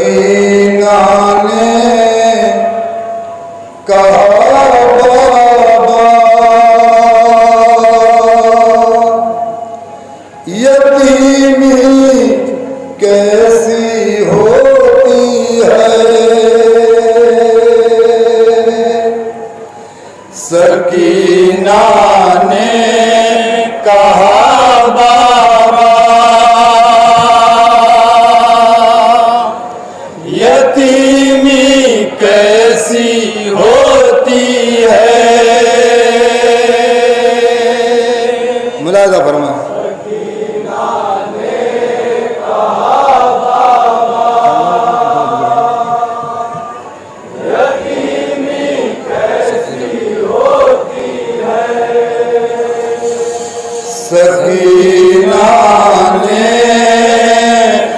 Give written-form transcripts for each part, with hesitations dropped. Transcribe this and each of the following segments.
सकीना ने कहा बाबा यतीमी कैसी होती है। सकीना ने कहा बाबा यतीमी कैसी होती है। मुलाजा फरमा। सकीना ने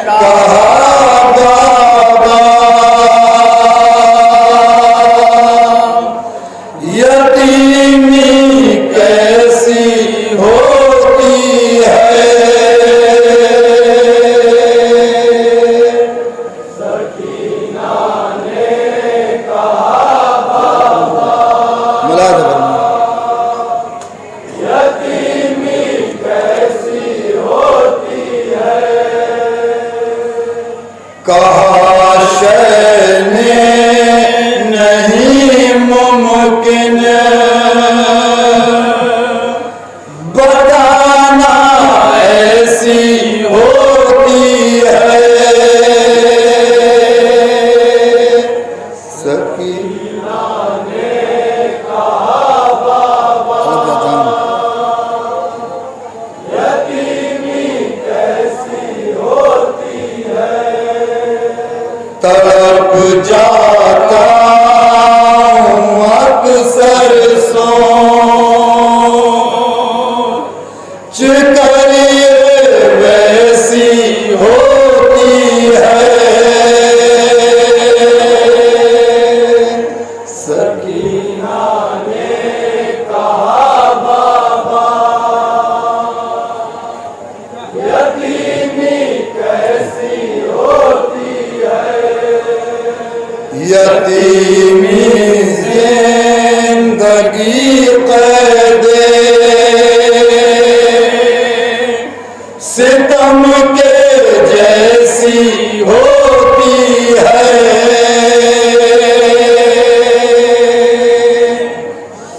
कहा बाबा यतीमी कैसी होती है। सकीना ने कहा बाबा मुलाज़ा कहा शैने नहीं मुमकिन बताना ऐसी होती है। सकीना ने कहा बाबा यतीमी कैसी होती है। तड़प जाता हूँ अक्सर सोच कर ये वैसी होती है। सकीना ने कहा बाबा यतीमी कैसी होती है। यतीमी जिंदगी कैदे सितम के जैसी होती है।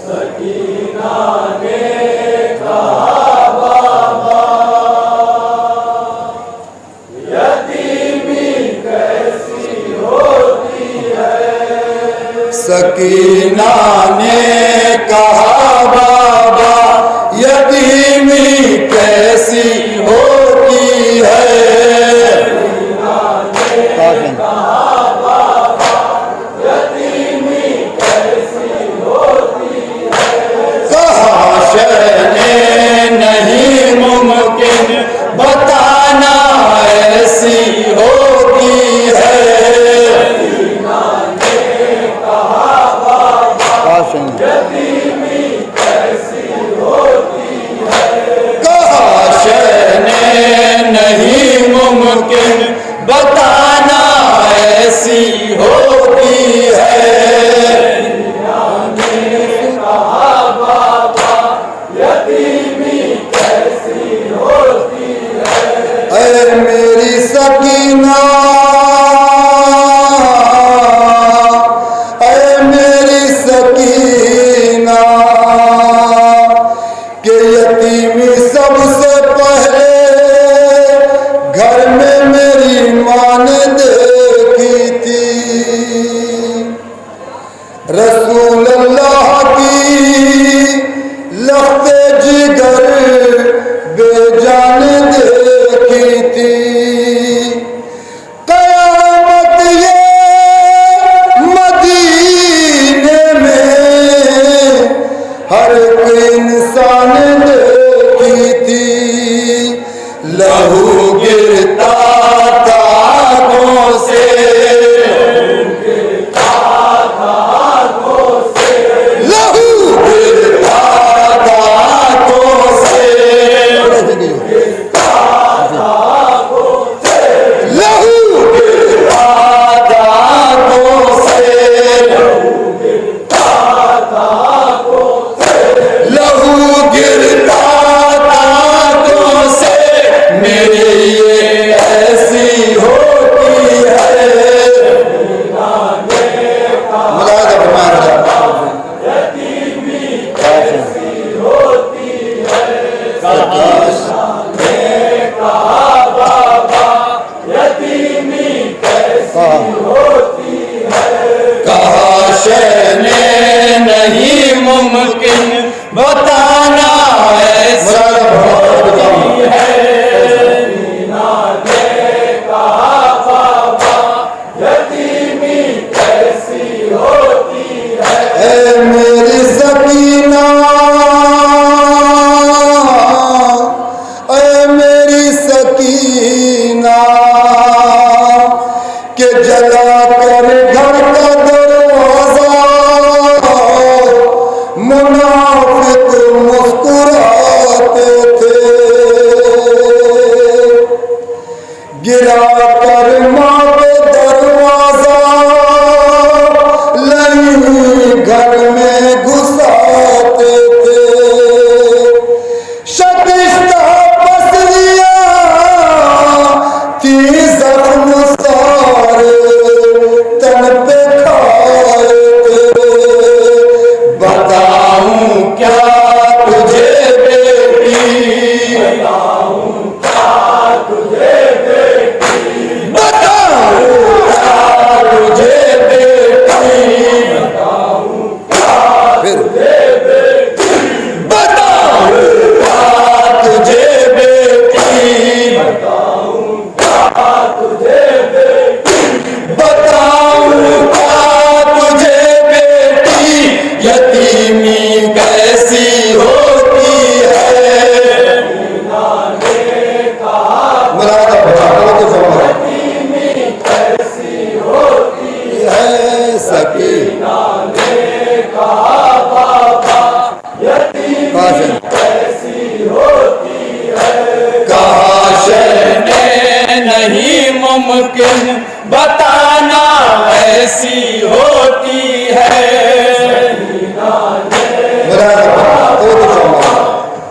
सकीना ने कहा बाबा यतीमी कैसी होती है। सकीना ने कहा बाबा यतीमी कैसी होती है। सकीना ने कहा बाबा यतीमी कैसी होती है। कहा शैने नहीं मुमकिन बताना ऐसी होती है। यतीमी कैसी होती है। कहा शैने नहीं मुमकिन बताना ऐसी होती है। कहा बाबा यतीमी कैसी होती है। अरे मेरी सकीना सकीना के यतीमी सबसे पहले घर में मेरी माँ ने देखी थी। रसूल अल्लाह की लफ्ते जिगर बेजान देखी थी। कयामत ये हर एक इंसान देखी थी। लहू गिरता था आँखों से लहू गिरता था आँखों से लहू गिरता काश नहीं मुमकिन बताना ऐसा होती है। ना देखा बाबा यतीमी कैसी होती है। ऐ मेरी सकीना, ऐ मेरी सकीना के जला कर घर का दरवाजा मुनाफिक मुस्कुराते थे। गिरा कर माँ के दरवाजा लई घर में घुसाते थे। शकिस्ता पसलियाँ थी जख्म सारे तन पे खाए थे। बताऊं क्या तुझे बेटी, बताऊं क्या तुझे बेटी, बताऊं क्या तुझे बेटी, बताऊं क्या तुझे बेटी, बताऊं क्या तुझे बेटी, बताऊं क्या तुझे बेटी, बताऊं क्या तुझे बेटी यतीमी कैसी होती है। यतीमी कैसी होती है। सकीना ने कहा बाबा यतीमी कैसी होती है। काश नहीं मुमकिन बताना ऐसी होती है।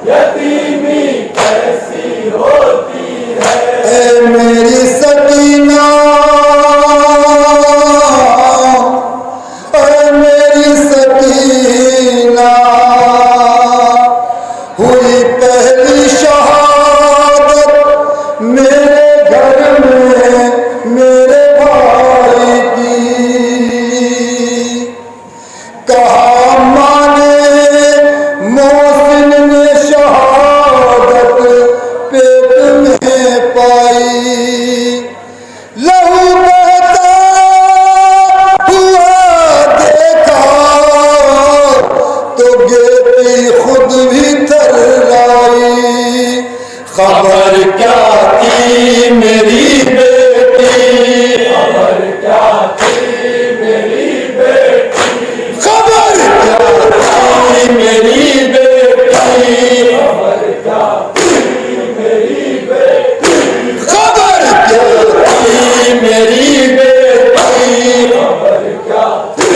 यतीमी कैसी होती है। ऐ मेरी सकीना, ऐ मेरी सकीना हुई पहली शहादत मेरे घर में मेरे भाई की। कहा माने मोहसिन ने शहादत पेट में पाई। लहू बहता हुआ देखा तो गेती खुद भी थर्राई। खबर क्या थी मेरी बेटी, खबर क्या थी मेरी बेटी, खबर क्या थी मेरी बेटी, खबर क्या थी मेरी बेटी, खबर क्या थी मेरी बेटी, खबर क्या थी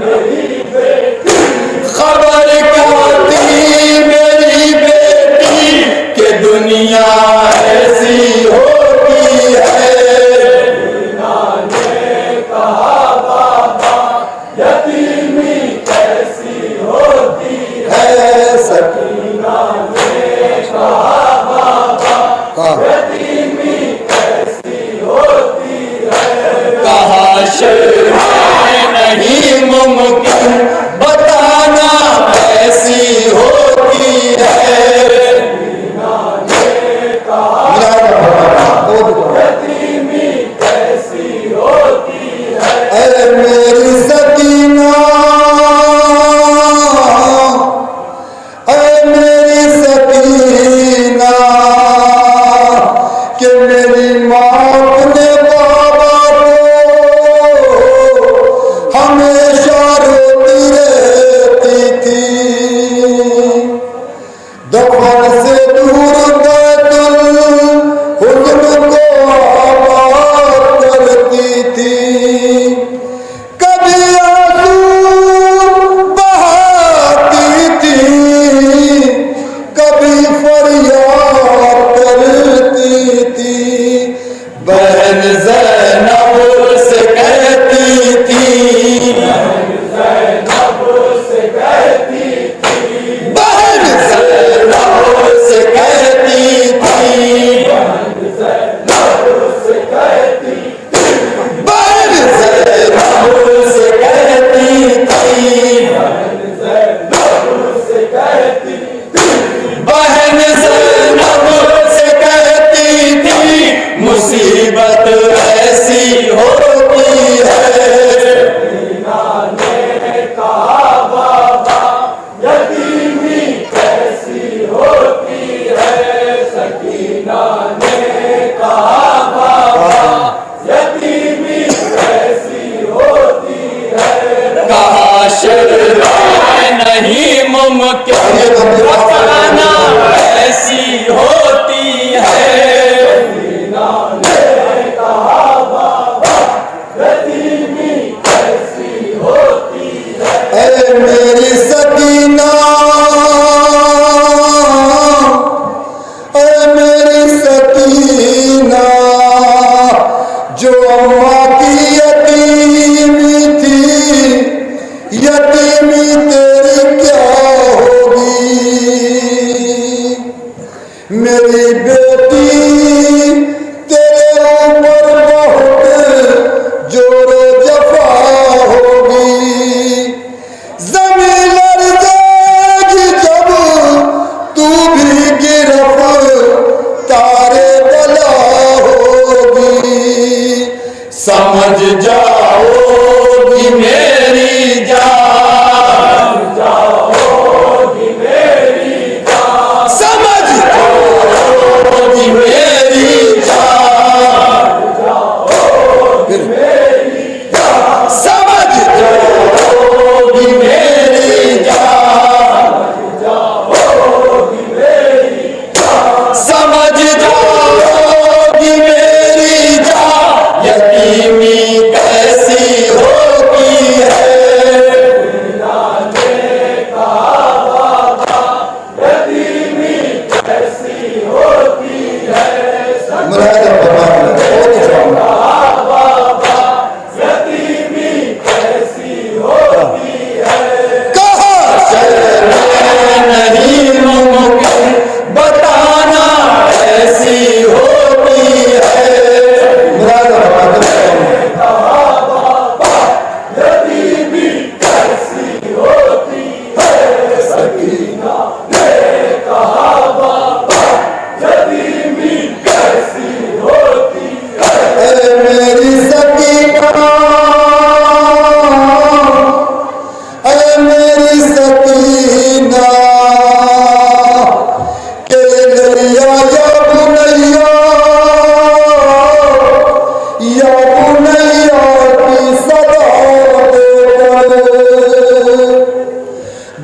मेरी बेटी, खबर क्या थी मेरी बेटी कि दुनिया ऐसी होती है। ने कहा बाबा यतीमी कैसी होती है। सकीना ने कहा बाबा यतीमी कैसी होती है। कहा शर्म नहीं मुमकिन बताना ऐसी होती है। यतीमी कैसी होती है। ऐ मेरी सकीना, ऐ मेरी सकीना कि मेरी माँ अपने बाबा को मुमकिन बताना ऐसी होती है। मेरी सकीना, मेरी सकीना, जो अम्मा की यतीमी थी, यतीमी तेरी क्या होगी। मेरी बेटी तेरे ऊपर बहुत जोरो जफा होगी। जमीन लर्ज़ेगी जब तू भी गिरफ्तारे बला होगी। समझ जाओगी मेरी जान, जाओगी मेरी जान, समझ जाओगी मेरी जान, जाओगी मेरी जान, समझ जाओगी मेरी जान, जाओगी मेरी जान, समझ जाओगी मेरी जान। यतीमी कैसी होती है, यतीमी कैसी होती है। यतीमी कैसी होती है। कहा नहीं मुमकिन बताना ऐसी होती है। यतीमी कैसी होती है। सकीना ने कहा बाबा, यतीमी कैसी होती है। मेरी सकीना, मेरी सकीना, के लिया या बुनैया की सदा देकर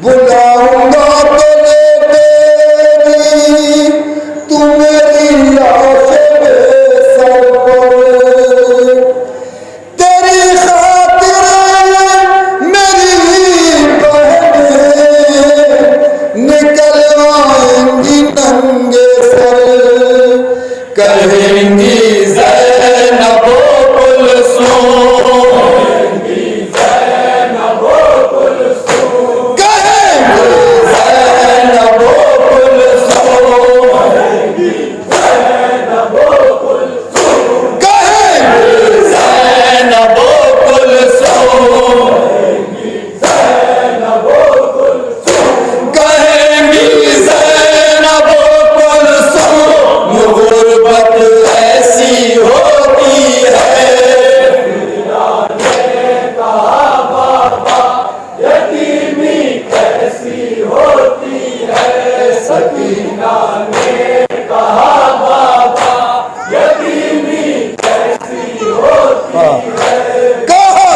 बुलाऊंगा तो लेटेगी तू मेरी लाश बेसर पर। तेरी खातिर मेरी बहनें निकल आएंगी नंगे सर। कहेंगी ज़ैनब कुलसूम, कहेंगी ज़ैनब कुलसूम, कहेंगी ज़ैनब कुलसूम, कहेंगी ज़ैनब कुलसूम, कहेंगी ज़ैनब कुलसूम, कहेंगी ज़ैनब कुलसूम, कहेंगी ज़ैनब कुलसूम। गुर्बत ऐसी होती है, कहा बाबा, यतीमी कैसी होती है। सकीना ने कहा बाबा, यतीमी कैसी होती है। कहा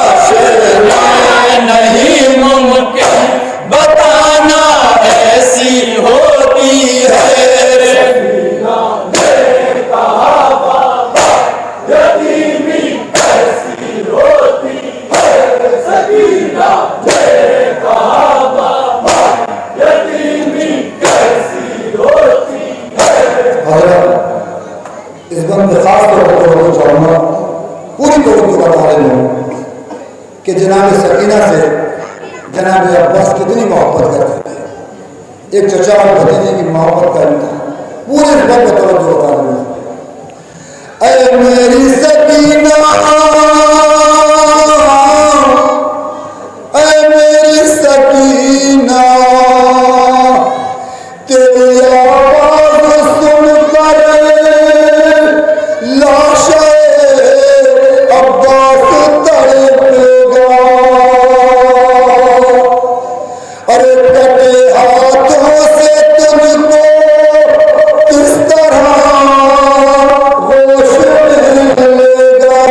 नहीं मुमकिन बताना ऐसी होती है। सकीना ने कहा बाबा, यतीमी कैसी होती है। सकीना ने कहा बाबा, यतीमी कैसी होती है। हज़रत, इस बंद में खास तौर पर बोलना चाहूँगा, पूरी तौर पर बता रहे हूँ कि जनाब सकीना से जनाब अब्बास कितनी मोहब्बत करते थे। एक चचा और भतीजे की मोहब्बत का इंतहा पूरे इस बंद में तवज्जो बता रहे हूँ। ऐ मेरी सकीना, ऐ मेरी सकीना, तेरी आवाज़ सुनकर लाशे अब्बास तड़पेगा। अरे कटे हाथों से तुझको किस तरह होश मिलेगा।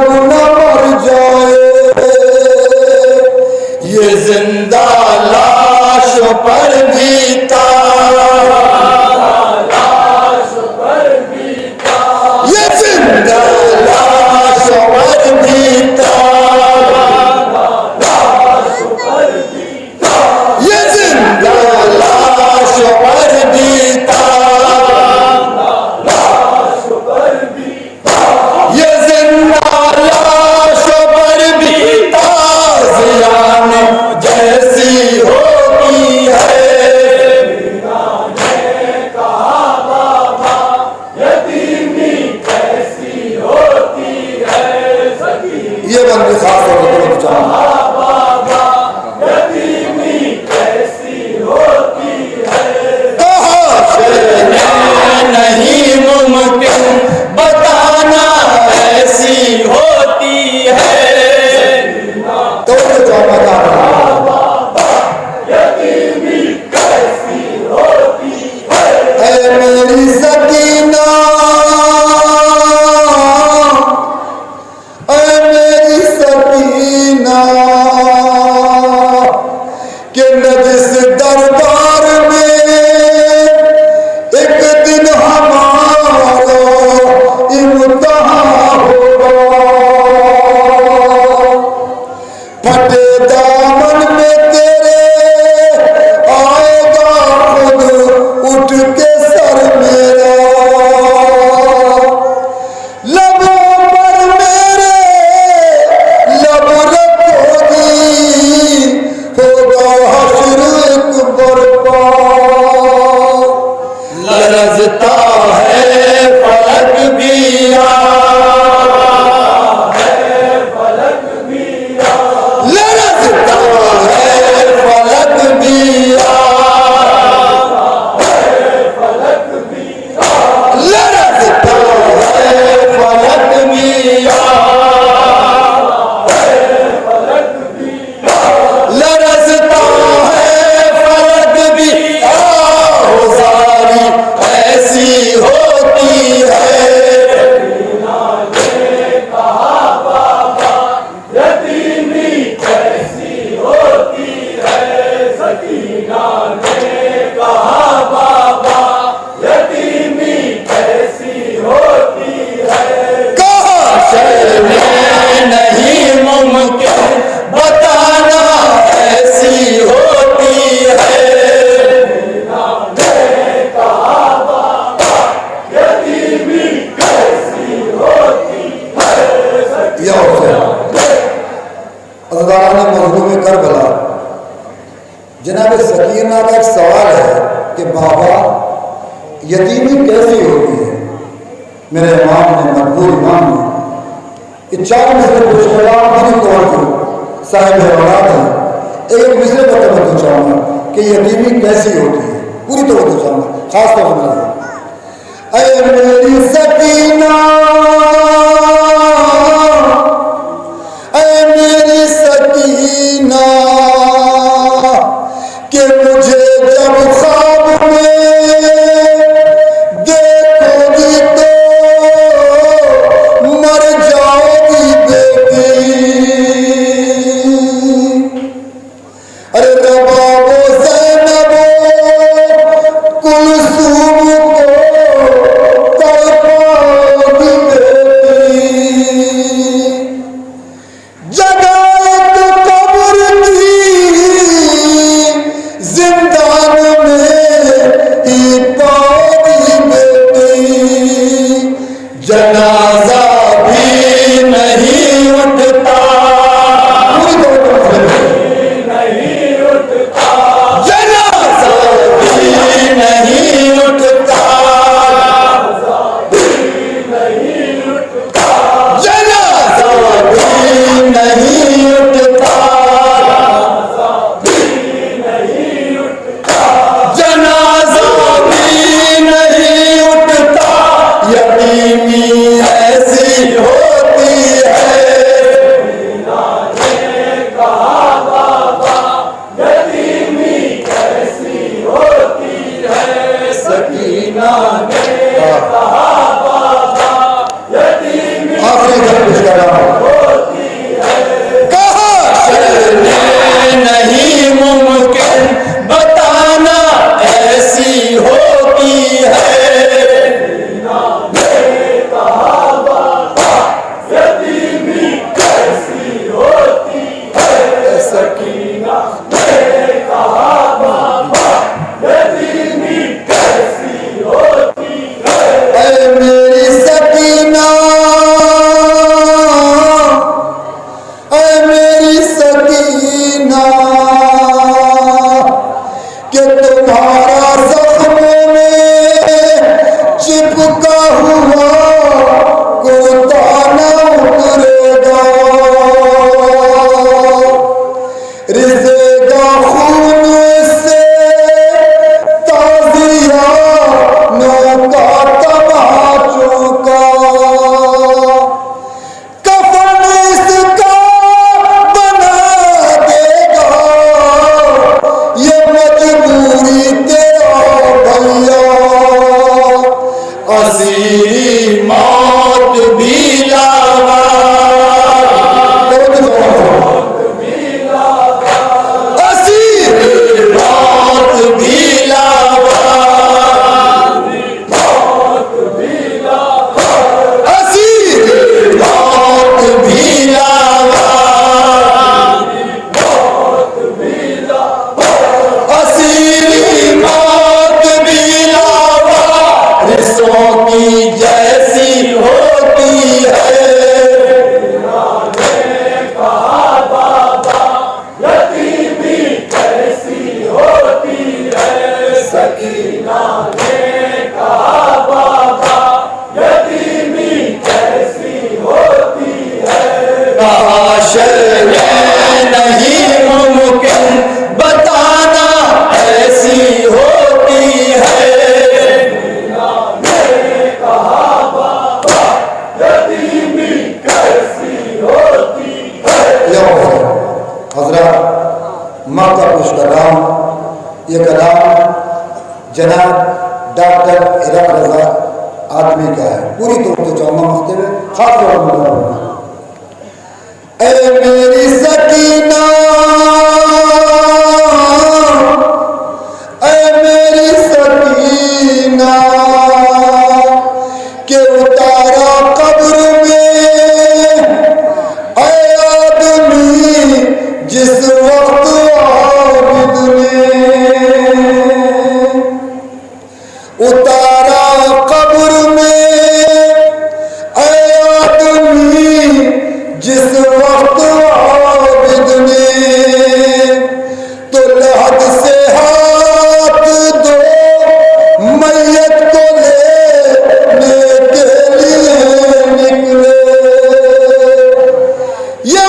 जब न मर जाए, ये जिंदा लाशों पर भी ताज, ये जिंदा लाशों पर भी ताज, ये जिंदा लाशों पर भी ताज, ये जिंदा लाशों पर भी ताज़ियाने जैसी होती है। ये बंदी खास तौर पर चाहूंगा। नहीं मुमकिन बताना ऐसी होती है, तो चाहूंगा मेरी सकीना, मेरी सकीना के नजिस दरबार में एक दिन हमारा इम्तिहान होगा। फटे दामन में तेरे आएगा खुद उठ के सर मेरा, लबों पर मेरे लब रखोगी, होगा हश्र एक बरपा। लरजता है फलक भी लरजता है फलक भी लरजता है फलक भी लरजता है फलक भी आहुजारी ऐसी होती है। कहा शय में नहीं मुमकिन बताना ऐसी होती है। यह अज़दारान मज़लूम करबला जनाब सकीना का एक सवाल है कि बाबा यतीमी कैसी होती है। मेरे इमाम ने, मकबूल इमाम ने ये 4 मिसरे पूछे साहिब औलाद है। एक मिसरे पर तवज्जो चाहूँगा कि यतीमी कैसी होती है, पूरी तवज्जो चाहूँगा, खास तौर पर ऐ मेरी सकीना, ऐ मेरी सकीना कि मुझे जब ख्वाब में देखोगी तो मर जाओगी बेटी। अरे रबाबो ज़ैनबो कुलसूम को तड़पाओगी बेटी। कहा बाबा यतीमी कैसी होती है। सकीना ने कहा बाबा यतीमी कैसी होती है। माशर में नहीं मुमकिन बताना ऐसी होती है। सकीना ने कहा बाबा यतीमी कैसी होती है। हजरत माँ का कुछ कलाम, ये कलाम जनाब डॉक्टर इराक रजा आदमी का है। पूरी तौर पर चाहूँगा मखते हुए खास तौर पर ऐ मेरी सकीना, ऐ मेरी सकीना के उतारा कब्र में ऐ आदमी जिस वक्त आबिद ने उतारा कब्र में ऐ आदमी जिस वक्त आबिद ने तो लहद से हाथ दो मैयत को लेने के लिए निकले। ये